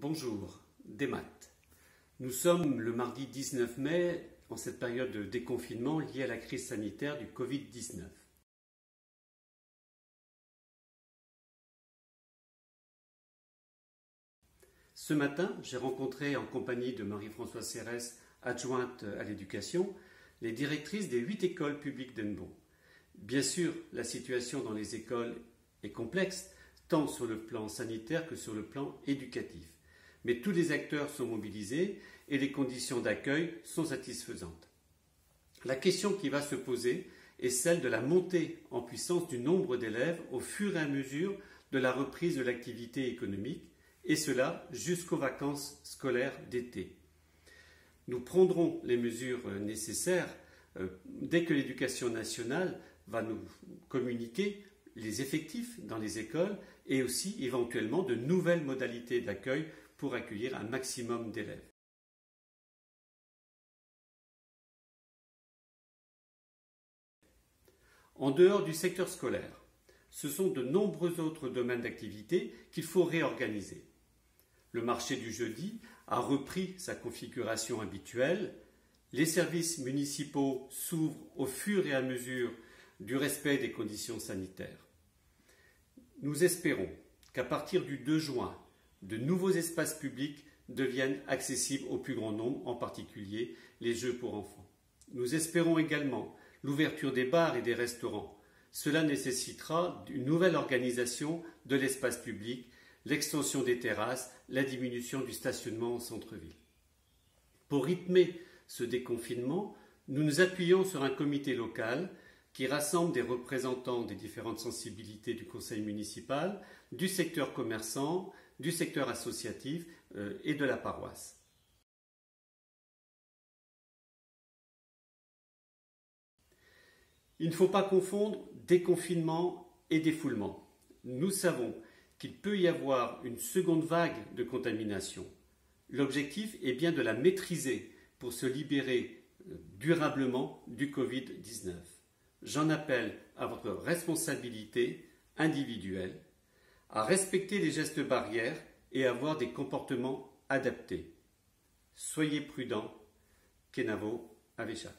Bonjour, des maths. Nous sommes le mardi 19 mai, en cette période de déconfinement liée à la crise sanitaire du Covid-19. Ce matin, j'ai rencontré en compagnie de Marie-Françoise Serres, adjointe à l'éducation, les directrices des 8 écoles publiques d'Hennebeau. Bien sûr, la situation dans les écoles est complexe, tant sur le plan sanitaire que sur le plan éducatif. Mais tous les acteurs sont mobilisés et les conditions d'accueil sont satisfaisantes. La question qui va se poser est celle de la montée en puissance du nombre d'élèves au fur et à mesure de la reprise de l'activité économique, et cela jusqu'aux vacances scolaires d'été. Nous prendrons les mesures nécessaires dès que l'Éducation nationale va nous communiquer les effectifs dans les écoles et aussi éventuellement de nouvelles modalités d'accueil pour accueillir un maximum d'élèves. En dehors du secteur scolaire, ce sont de nombreux autres domaines d'activité qu'il faut réorganiser. Le marché du jeudi a repris sa configuration habituelle, les services municipaux s'ouvrent au fur et à mesure du respect des conditions sanitaires. Nous espérons qu'à partir du 2 juin, de nouveaux espaces publics deviennent accessibles au plus grand nombre, en particulier les jeux pour enfants. Nous espérons également l'ouverture des bars et des restaurants. Cela nécessitera une nouvelle organisation de l'espace public, l'extension des terrasses, la diminution du stationnement en centre-ville. Pour rythmer ce déconfinement, nous nous appuyons sur un comité local qui rassemble des représentants des différentes sensibilités du conseil municipal, du secteur commerçant, du secteur associatif et de la paroisse. Il ne faut pas confondre déconfinement et défoulement. Nous savons qu'il peut y avoir une seconde vague de contamination. L'objectif est bien de la maîtriser pour se libérer durablement du Covid-19. J'en appelle à votre responsabilité individuelle, à respecter les gestes barrières et à avoir des comportements adaptés. Soyez prudents. Kenavo Avesha.